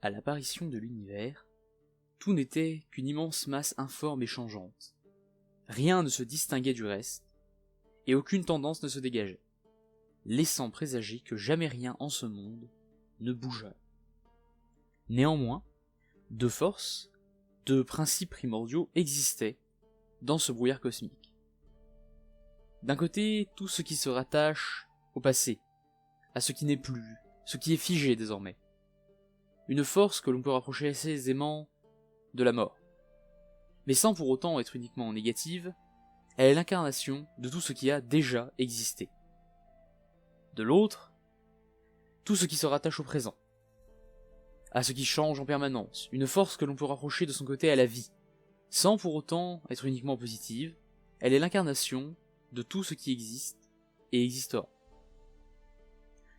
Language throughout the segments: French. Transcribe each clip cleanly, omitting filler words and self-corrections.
À l'apparition de l'univers, tout n'était qu'une immense masse informe et changeante. Rien ne se distinguait du reste, et aucune tendance ne se dégageait, laissant présager que jamais rien en ce monde ne bougea. Néanmoins, deux forces, deux principes primordiaux existaient dans ce brouillard cosmique. D'un côté, tout ce qui se rattache au passé, à ce qui n'est plus, ce qui est figé désormais. Une force que l'on peut rapprocher assez aisément de la mort. Mais sans pour autant être uniquement négative, elle est l'incarnation de tout ce qui a déjà existé. De l'autre, tout ce qui se rattache au présent, à ce qui change en permanence, une force que l'on peut rapprocher de son côté à la vie. Sans pour autant être uniquement positive, elle est l'incarnation de tout ce qui existe et existera.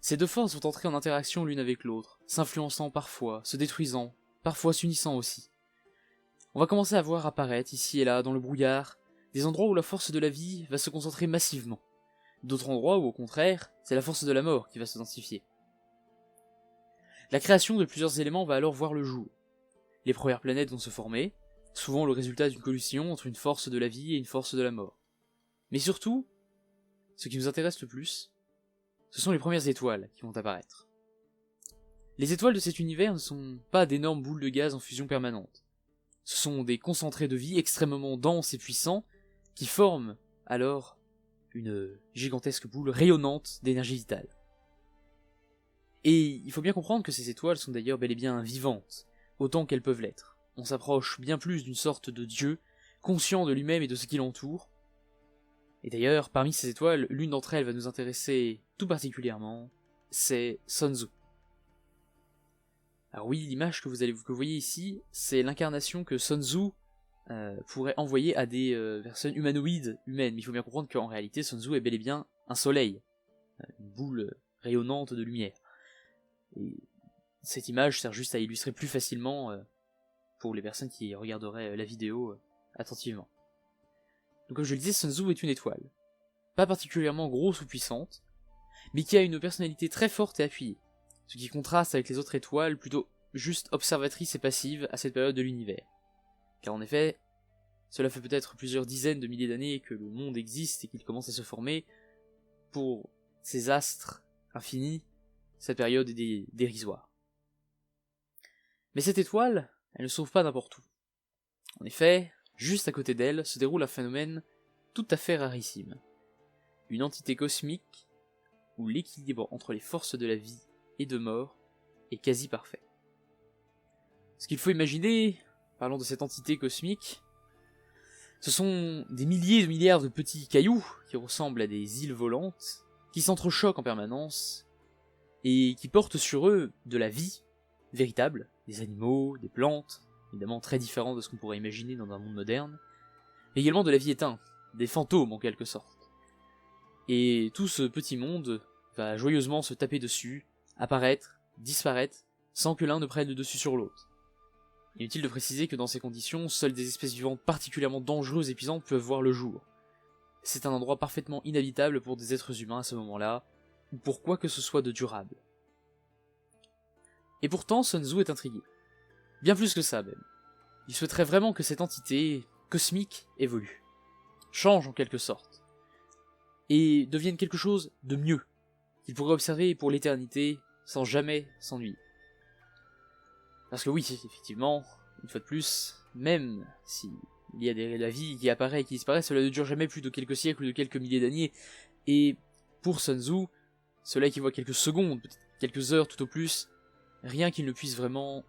Ces deux forces vont entrer en interaction l'une avec l'autre, s'influençant parfois, se détruisant, parfois s'unissant aussi. On va commencer à voir apparaître ici et là, dans le brouillard, des endroits où la force de la vie va se concentrer massivement, d'autres endroits où au contraire, c'est la force de la mort qui va se densifier. La création de plusieurs éléments va alors voir le jour. Les premières planètes vont se former, souvent le résultat d'une collision entre une force de la vie et une force de la mort. Mais surtout, ce qui nous intéresse le plus, ce sont les premières étoiles qui vont apparaître. Les étoiles de cet univers ne sont pas d'énormes boules de gaz en fusion permanente. Ce sont des concentrés de vie extrêmement denses et puissants qui forment alors une gigantesque boule rayonnante d'énergie vitale. Et il faut bien comprendre que ces étoiles sont d'ailleurs bel et bien vivantes, autant qu'elles peuvent l'être. On s'approche bien plus d'une sorte de dieu, conscient de lui-même et de ce qui l'entoure. Et d'ailleurs, parmi ces étoiles, l'une d'entre elles va nous intéresser tout particulièrement, c'est Sun Tzu. Alors oui, l'image que vous voyez ici, c'est l'incarnation que Sun Tzu pourrait envoyer à des personnes humanoïdes humaines. Mais il faut bien comprendre qu'en réalité, Sun Tzu est bel et bien un soleil, une boule rayonnante de lumière. Et cette image sert juste à illustrer plus facilement pour les personnes qui regarderaient la vidéo attentivement. Donc comme je le disais, Sun Tzu est une étoile, pas particulièrement grosse ou puissante, mais qui a une personnalité très forte et appuyée, ce qui contraste avec les autres étoiles plutôt juste observatrices et passives à cette période de l'univers. Car en effet, cela fait peut-être plusieurs dizaines de milliers d'années que le monde existe et qu'il commence à se former. Pour ces astres infinis, cette période est dérisoire. Mais cette étoile, elle ne se trouve pas n'importe où. En effet, juste à côté d'elle se déroule un phénomène tout à fait rarissime. Une entité cosmique où l'équilibre entre les forces de la vie et de mort est quasi parfait. Ce qu'il faut imaginer, parlant de cette entité cosmique, ce sont des milliers de milliards de petits cailloux qui ressemblent à des îles volantes, qui s'entrechoquent en permanence, et qui portent sur eux de la vie véritable, des animaux, des plantes, évidemment très différents de ce qu'on pourrait imaginer dans un monde moderne, mais également de la vie éteinte, des fantômes en quelque sorte. Et tout ce petit monde va joyeusement se taper dessus, apparaître, disparaître, sans que l'un ne prenne le dessus sur l'autre. Inutile de préciser que dans ces conditions, seules des espèces vivantes particulièrement dangereuses et épuisantes peuvent voir le jour. C'est un endroit parfaitement inhabitable pour des êtres humains à ce moment-là, ou pour quoi que ce soit de durable. Et pourtant, Sun Tzu est intrigué. Bien plus que ça même. Il souhaiterait vraiment que cette entité cosmique évolue, change en quelque sorte, et devienne quelque chose de mieux, qu'il pourrait observer pour l'éternité sans jamais s'ennuyer. Parce que oui, effectivement, une fois de plus, même si il y a de la vie qui apparaît et qui disparaît, cela ne dure jamais plus de quelques siècles ou de quelques milliers d'années, et pour Sun Tzu, cela équivaut à quelques secondes, peut-être quelques heures tout au plus, rien qu'il ne puisse vraiment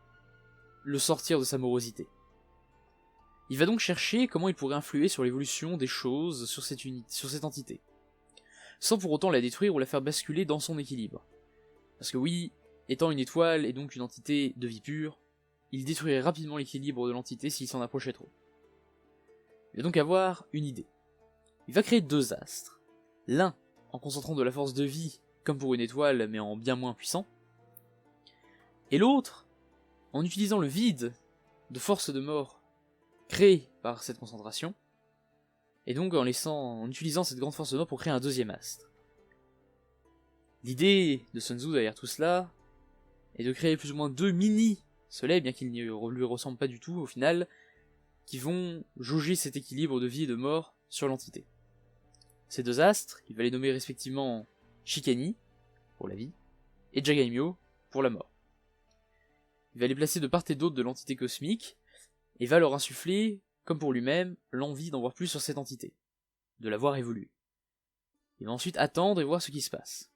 le sortir de sa morosité. Il va donc chercher comment il pourrait influer sur l'évolution des choses sur cette entité, sans pour autant la détruire ou la faire basculer dans son équilibre. Parce que oui, étant une étoile et donc une entité de vie pure, il détruirait rapidement l'équilibre de l'entité s'il s'en approchait trop. Il va donc avoir une idée. Il va créer deux astres, l'un en concentrant de la force de vie comme pour une étoile mais en bien moins puissant, et l'autre en utilisant le vide de force de mort créé par cette concentration, et donc en utilisant cette grande force de mort pour créer un deuxième astre. L'idée de Sun Tzu derrière tout cela est de créer plus ou moins deux mini Soleil, bien qu'ils ne lui ressemblent pas du tout au final, qui vont jauger cet équilibre de vie et de mort sur l'entité. Ces deux astres, il va les nommer respectivement Shikeni, pour la vie, et Jagaimyo, pour la mort. Il va les placer de part et d'autre de l'entité cosmique, et va leur insuffler, comme pour lui-même, l'envie d'en voir plus sur cette entité, de la voir évoluer. Il va ensuite attendre et voir ce qui se passe.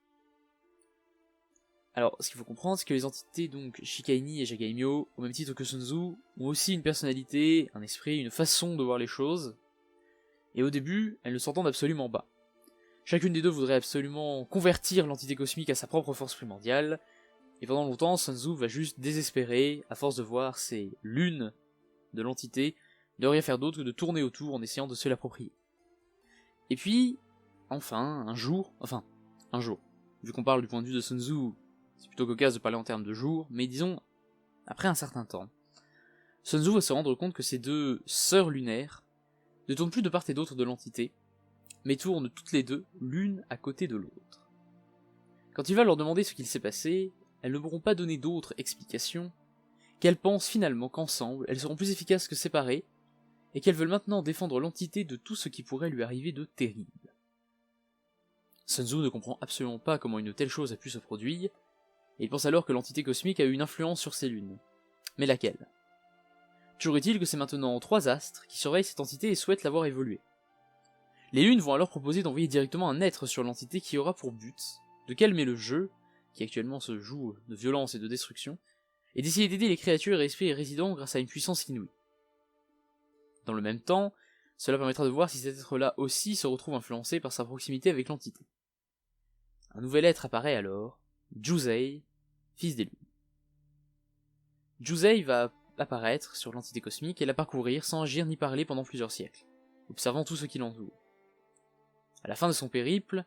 Alors, ce qu'il faut comprendre, c'est que les entités, donc Shikaini et Jagaimyo, au même titre que Sun Tzu, ont aussi une personnalité, un esprit, une façon de voir les choses, et au début, elles ne s'entendent absolument pas. Chacune des deux voudrait absolument convertir l'entité cosmique à sa propre force primordiale, et pendant longtemps, Sun Tzu va juste désespérer, à force de voir ces lunes de l'entité, ne rien faire d'autre que de tourner autour en essayant de se l'approprier. Et puis, enfin, un jour, vu qu'on parle du point de vue de Sun Tzu, c'est plutôt cocasse de parler en termes de jours, mais disons, après un certain temps, Sun Tzu va se rendre compte que ces deux sœurs lunaires ne tournent plus de part et d'autre de l'entité, mais tournent toutes les deux l'une à côté de l'autre. Quand il va leur demander ce qu'il s'est passé, elles ne pourront pas donner d'autres explications qu'elles pensent finalement qu'ensemble, elles seront plus efficaces que séparées, et qu'elles veulent maintenant défendre l'entité de tout ce qui pourrait lui arriver de terrible. Sun Tzu ne comprend absolument pas comment une telle chose a pu se produire, et il pense alors que l'entité cosmique a eu une influence sur ces lunes. Mais laquelle? Toujours est-il que c'est maintenant trois astres qui surveillent cette entité et souhaitent la voir évoluer. Les lunes vont alors proposer d'envoyer directement un être sur l'entité qui aura pour but de calmer le jeu, qui actuellement se joue de violence et de destruction, et d'essayer d'aider les créatures et esprits résidents grâce à une puissance inouïe. Dans le même temps, cela permettra de voir si cet être-là aussi se retrouve influencé par sa proximité avec l'entité. Un nouvel être apparaît alors, Juzei, fils des lunes. Juzei va apparaître sur l'entité cosmique et la parcourir sans agir ni parler pendant plusieurs siècles, observant tout ce qui l'entoure. À la fin de son périple,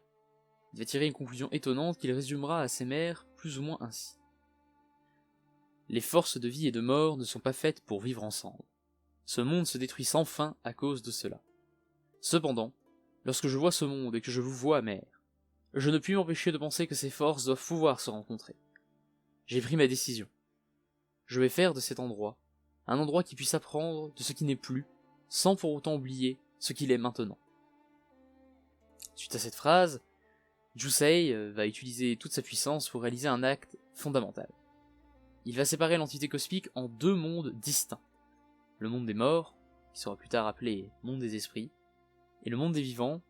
il va tirer une conclusion étonnante qu'il résumera à ses mères plus ou moins ainsi. Les forces de vie et de mort ne sont pas faites pour vivre ensemble. Ce monde se détruit sans fin à cause de cela. Cependant, lorsque je vois ce monde et que je vous vois, mère, je ne puis m'empêcher de penser que ces forces doivent pouvoir se rencontrer. J'ai pris ma décision. Je vais faire de cet endroit un endroit qui puisse apprendre de ce qui n'est plus, sans pour autant oublier ce qu'il est maintenant. Suite à cette phrase, Jusei va utiliser toute sa puissance pour réaliser un acte fondamental. Il va séparer l'entité cosmique en deux mondes distincts. Le monde des morts, qui sera plus tard appelé monde des esprits, et le monde des vivants,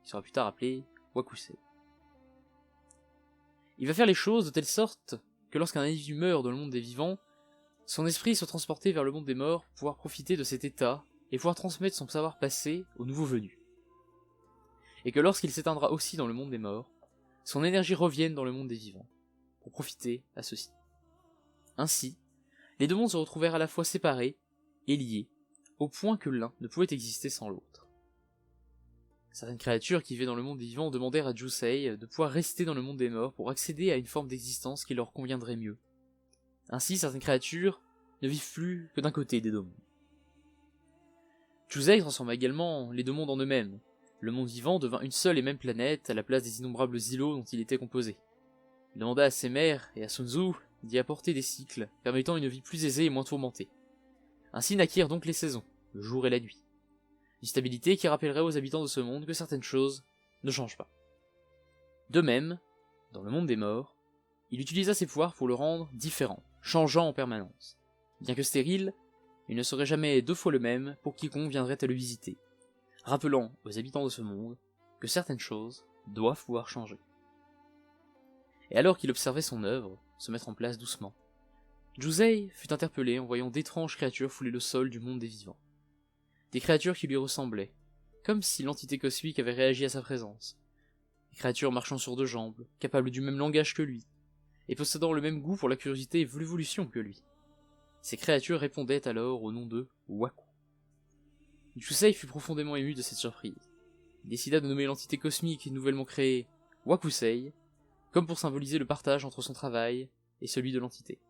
qui sera plus tard appelé Wakusei. Il va faire les choses de telle sorte que lorsqu'un individu meurt dans le monde des vivants, son esprit soit transporté vers le monde des morts pour pouvoir profiter de cet état et pouvoir transmettre son savoir passé aux nouveaux venus. Et que lorsqu'il s'éteindra aussi dans le monde des morts, son énergie revienne dans le monde des vivants, pour profiter à ceux-ci. Ainsi, les deux mondes se retrouvèrent à la fois séparés et liés, au point que l'un ne pouvait exister sans l'autre. Certaines créatures qui vivaient dans le monde des vivants demandèrent à Jusei de pouvoir rester dans le monde des morts pour accéder à une forme d'existence qui leur conviendrait mieux. Ainsi, certaines créatures ne vivent plus que d'un côté des deux mondes. Jusei transforma également les deux mondes en eux-mêmes. Le monde vivant devint une seule et même planète à la place des innombrables îlots dont il était composé. Il demanda à ses mères et à Sun Tzu d'y apporter des cycles, permettant une vie plus aisée et moins tourmentée. Ainsi naquirent donc les saisons, le jour et la nuit. Une stabilité qui rappellerait aux habitants de ce monde que certaines choses ne changent pas. De même, dans le monde des morts, il utilisa ses pouvoirs pour le rendre différent, changeant en permanence. Bien que stérile, il ne serait jamais deux fois le même pour quiconque viendrait à le visiter, rappelant aux habitants de ce monde que certaines choses doivent pouvoir changer. Et alors qu'il observait son œuvre se mettre en place doucement, Jusei fut interpellé en voyant d'étranges créatures fouler le sol du monde des vivants. Des créatures qui lui ressemblaient, comme si l'entité cosmique avait réagi à sa présence. Des créatures marchant sur deux jambes, capables du même langage que lui, et possédant le même goût pour la curiosité et l'évolution que lui. Ces créatures répondaient alors au nom de Waku. Jusei fut profondément ému de cette surprise. Il décida de nommer l'entité cosmique nouvellement créée Wakusei, comme pour symboliser le partage entre son travail et celui de l'entité.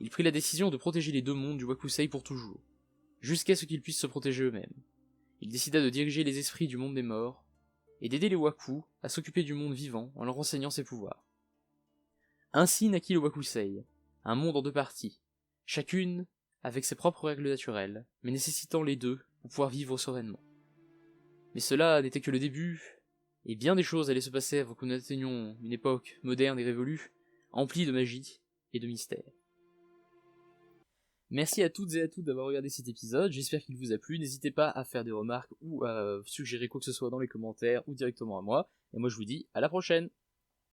Il prit la décision de protéger les deux mondes du Wakusei pour toujours, jusqu'à ce qu'ils puissent se protéger eux-mêmes. Il décida de diriger les esprits du monde des morts, et d'aider les Waku à s'occuper du monde vivant en leur enseignant ses pouvoirs. Ainsi naquit le Wakusei, un monde en deux parties, chacune avec ses propres règles naturelles, mais nécessitant les deux pour pouvoir vivre sereinement. Mais cela n'était que le début, et bien des choses allaient se passer avant que nous n'atteignions une époque moderne et révolue, emplie de magie et de mystère. Merci à toutes et à tous d'avoir regardé cet épisode, j'espère qu'il vous a plu, n'hésitez pas à faire des remarques ou à suggérer quoi que ce soit dans les commentaires ou directement à moi, et moi je vous dis à la prochaine.